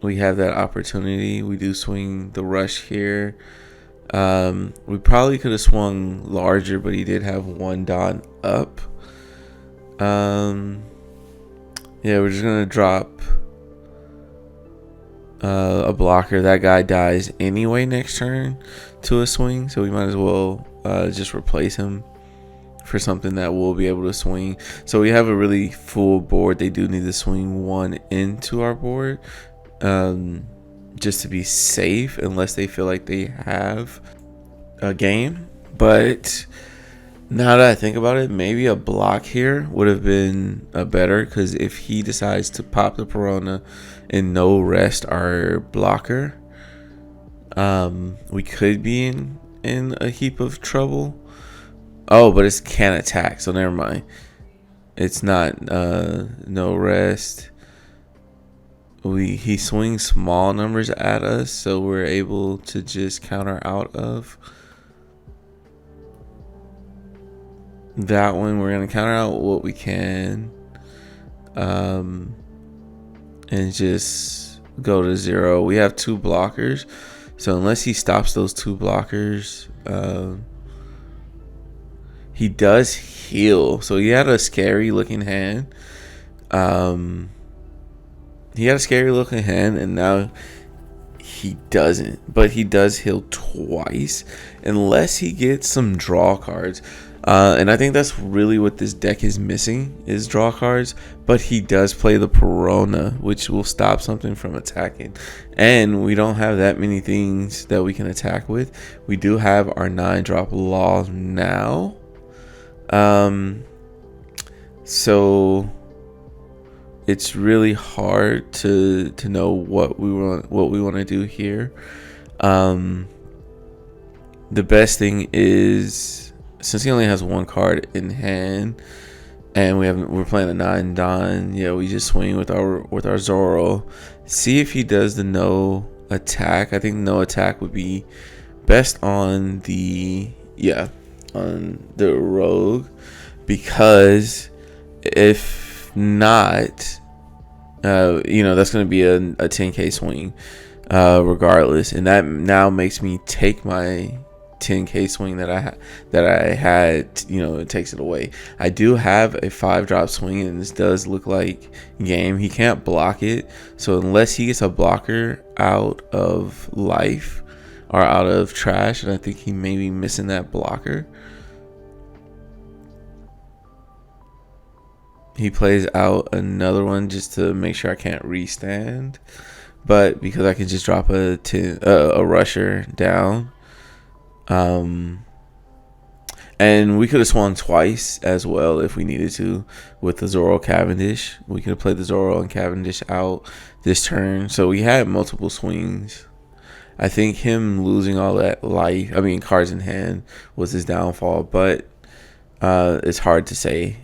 we have that opportunity. We do swing the rush here. We probably could have swung larger, but he did have 1 Don up. Yeah, we're just gonna drop a blocker. That guy dies anyway next turn to a swing, so we might as well just replace him for something that will be able to swing. So we have a really full board. They do need to swing 1 into our board, just to be safe, unless they feel like they have a game. But now that I think about it, maybe a block here would have been better, because if he decides to pop the Piranha and no rest our blocker, we could be in a heap of trouble. Oh, but it's can't attack, so never mind. It's not no rest. He swings small numbers at us, so we're able to just counter out of that one. We're gonna counter out what we can, and just go to 0. We have 2 blockers, so unless he stops those 2 blockers, he does heal. So he had a scary looking hand. And now he doesn't, but he does heal twice, unless he gets some draw cards. And I think that's really what this deck is missing, is draw cards. But he does play the Piranha, which will stop something from attacking. And we don't have that many things that we can attack with. We do have our 9-drop Law now. So it's really hard to know what we want to do here. The best thing is, since he only has 1 card in hand, and we're playing a 9 Don, yeah, we just swing with our Zoro. See if he does the no attack. I think no attack would be best on the Yeah, on the rogue, because if not, that's going to be a 10k swing, regardless, and that now makes me take my 10k swing that I had. It takes it away. I do have a 5-drop swing, and this does look like game. He can't block it, so unless he gets a blocker out of life or out of trash, and I think he may be missing that blocker. He plays out another one just to make sure I can't restand, but because I can just drop a rusher down. And we could have swung twice as well if we needed to with the Zoro Cavendish. We could have played the Zoro and Cavendish out this turn, so we had multiple swings. I think him losing all that life, cards in hand, was his downfall, but it's hard to say.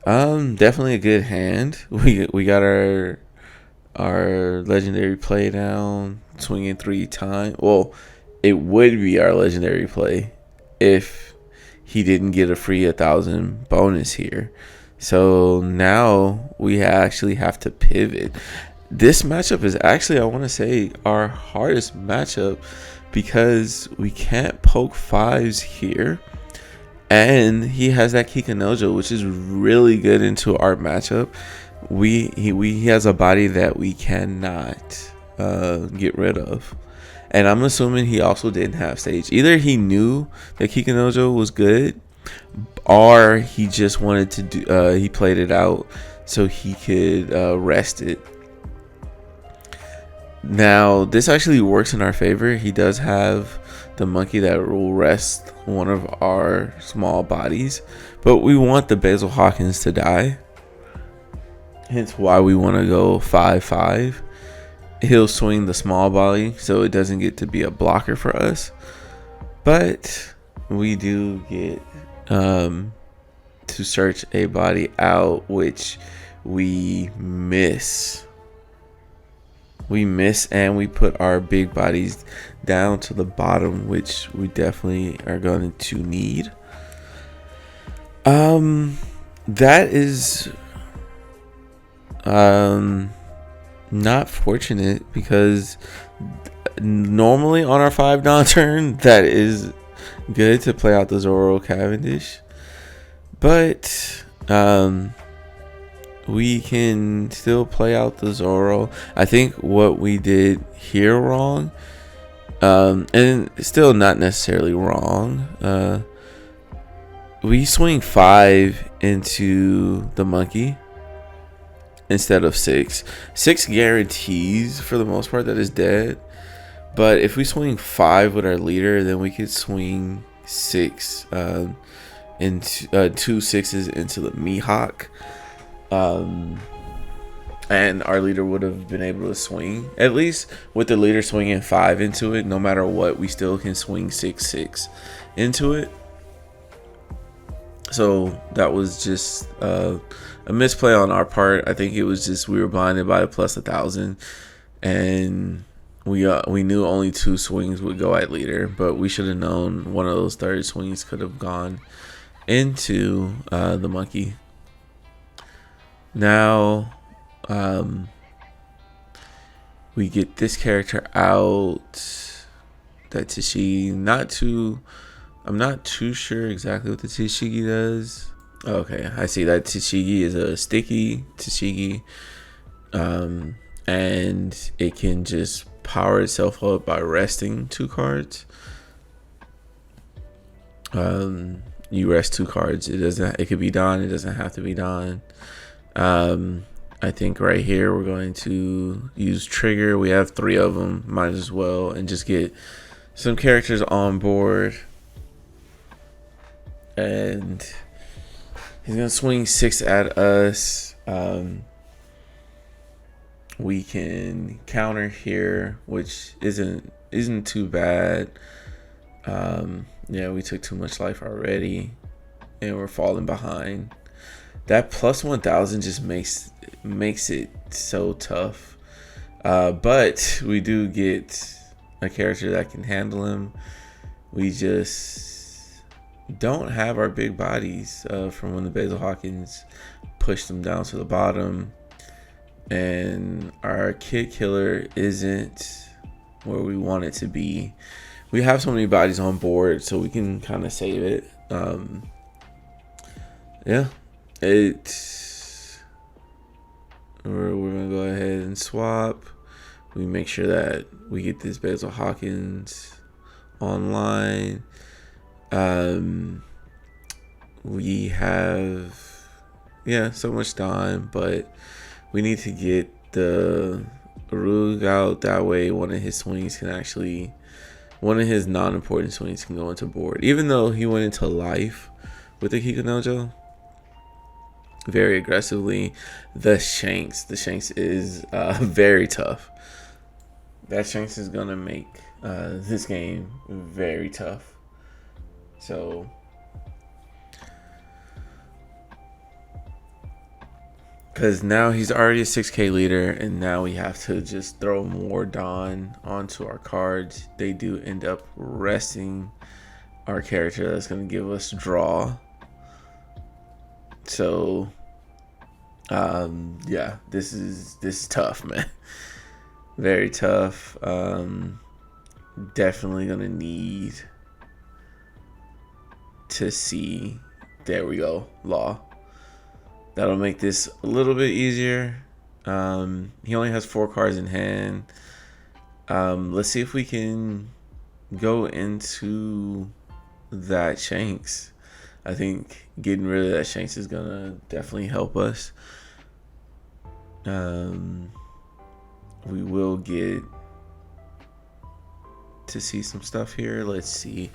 Definitely a good hand. We got our legendary play down, swinging 3 times. Well, it would be our legendary play if he didn't get a free 1,000 bonus here. So now we actually have to pivot. This matchup is actually, I want to say, our hardest matchup because we can't poke 5s here. And he has that Kikanojo, which is really good into our matchup. He has a body that we cannot get rid of. And I'm assuming he also didn't have stage. Either he knew that Kikanojo was good, or he just wanted to do. He played it out so he could rest it. Now this actually works in our favor. He does have the monkey that will rest one of our small bodies, but we want the Basil Hawkins to die, hence why we want to go 5-5. He'll swing the small body so it doesn't get to be a blocker for us, but we do get to search a body out, which we miss. And we put our big bodies down to the bottom, which we definitely are going to need. That is not fortunate, because normally on our 5 turn that is good to play out the Zoro Cavendish, but we can still play out the Zoro. I think what we did here wrong, and still not necessarily wrong, we swing 5 into the monkey instead of 6. 6 guarantees for the most part that is dead, but if we swing 5 with our leader, then we could swing 6 into 2 6s into the Mihawk. And our leader would have been able to swing, at least with the leader swinging 5 into it. No matter what, we still can swing 6-6 into it. So that was just a misplay on our part. I think it was just we were blinded by the plus 1,000, and we knew only 2 swings would go at leader, but we should have known one of those third swings could have gone into the monkey. Now we get this character out. That Tashigi, I'm not too sure exactly what the Tashigi does. Okay, I see that Tashigi is a sticky Tashigi, and it can just power itself up by resting 2 cards. You rest 2 cards. It could be done. It doesn't have to be done. I think right here we're going to use trigger. We have 3 of them, might as well, and just get some characters on board. And he's gonna swing 6 at us. We can counter here, which isn't too bad. Yeah, we took too much life already, and we're falling behind. That plus 1,000 just makes it so tough. But we do get a character that can handle him. We just don't have our big bodies from when the Basil Hawkins pushed them down to the bottom, and our kid killer isn't where we want it to be. We have so many bodies on board, so we can kind of save it. Yeah, we're gonna go ahead and swap. We make sure that we get this Basil Hawkins online. We have so much done, but we need to get the Rug out. That way one of his swings can actually, one of his non-important swings can go into board, even though he went into life with the Kikunojo very aggressively. The Shanks is very tough. That Shanks is gonna make this game very tough. So because now he's already a 6k leader, and now we have to just throw more Dawn onto our cards. They do end up resting our character that's going to give us draw. So yeah, this is tough, man. Very tough. Definitely gonna need to see, there we go, Law. That'll make this a little bit easier. He only has 4 cards in hand. Let's see if we can go into that Shanks. I think getting rid of that Shanks is gonna definitely help us. We will get to see some stuff here. Let's see.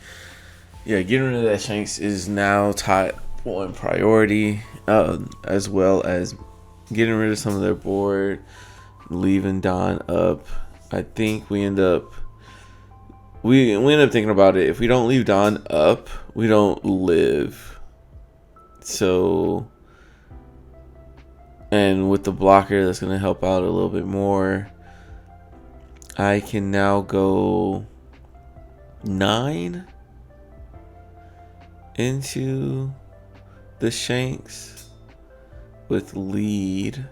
Yeah, getting rid of that Shanks is now top 1 priority, as well as getting rid of some of their board, leaving Dawn up. I think we end up thinking about it. If we don't leave Dawn up, we don't live. So, and with the blocker, that's going to help out a little bit more. I can now go 9 into the Shanks with lead.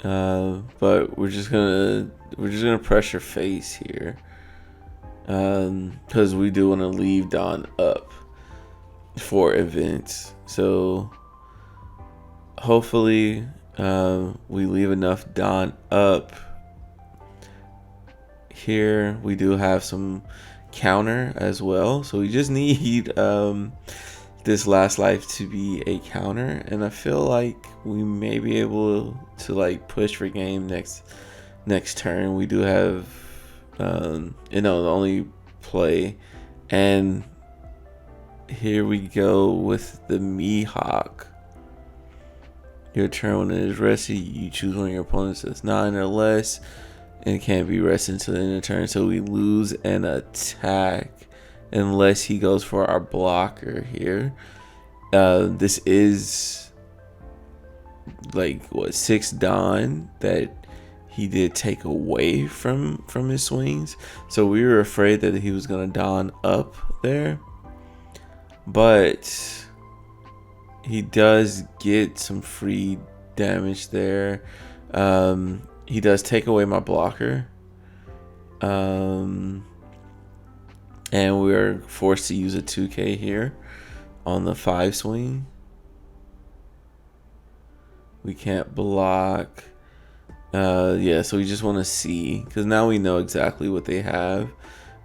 But we're just gonna pressure face here, because we do want to leave Dawn up for events. So hopefully we leave enough Dawn up. Here we do have some counter as well, so we just need this last life to be a counter, and I feel like we may be able to like push for game next turn. We do have the only play, and here we go with the Mihawk. Your turn, when it is rested, you choose one of your opponents that's 9 or less, and it can't be rested until the end of the turn. So we lose an attack unless he goes for our blocker here. This is like 6 Dawn that he did take away from his swings. So we were afraid that he was gonna Dawn up there, but he does get some free damage there. He does take away my blocker. And we're forced to use a 2k here on the 5 swing. We can't block. Yeah, so we just want to see, because now we know exactly what they have.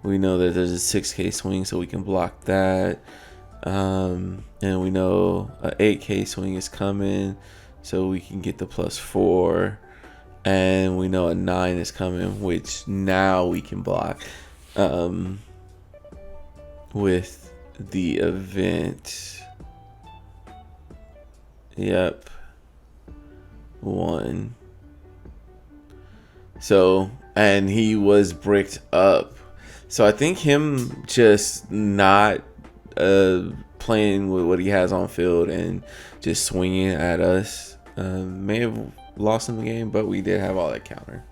We know that there's a 6k swing, so we can block that. And we know a 8k swing is coming, so we can get the +4. And we know a 9 is coming, which now we can block with the event. Yep. 1. So, and he was bricked up. So I think him just not playing with what he has on field and just swinging at us may have lost in the game, but we did have all that counter.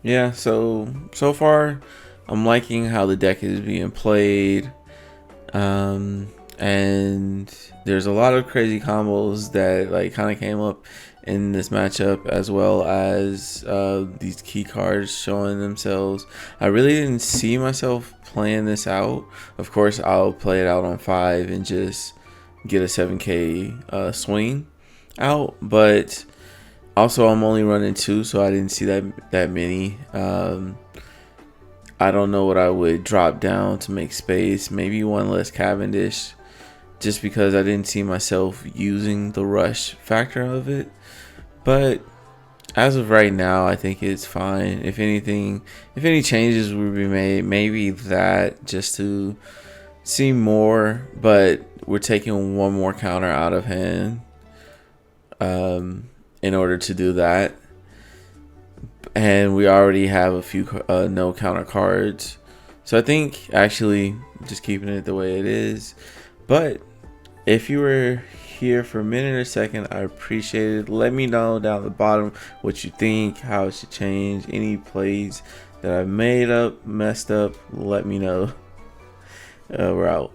Yeah, so far I'm liking how the deck is being played. And there's a lot of crazy combos that like kind of came up in this matchup, as well as these key cards showing themselves. I really didn't see myself playing this out. Of course, I'll play it out on 5 and just get a 7k swing out, but also I'm only running 2, so I didn't see that many. I don't know what I would drop down to make space. Maybe one less Cavendish, just because I didn't see myself using the rush factor of it. But as of right now, I think it's fine. If anything, if any changes would be made, maybe that, just to see more. But we're taking one more counter out of hand in order to do that. And we already have a few no counter cards. So I think actually just keeping it the way it is. But if you were here for a minute or second, I appreciate it. Let me know down at the bottom what you think, how it should change, any plays that I messed up, let me know. We're out.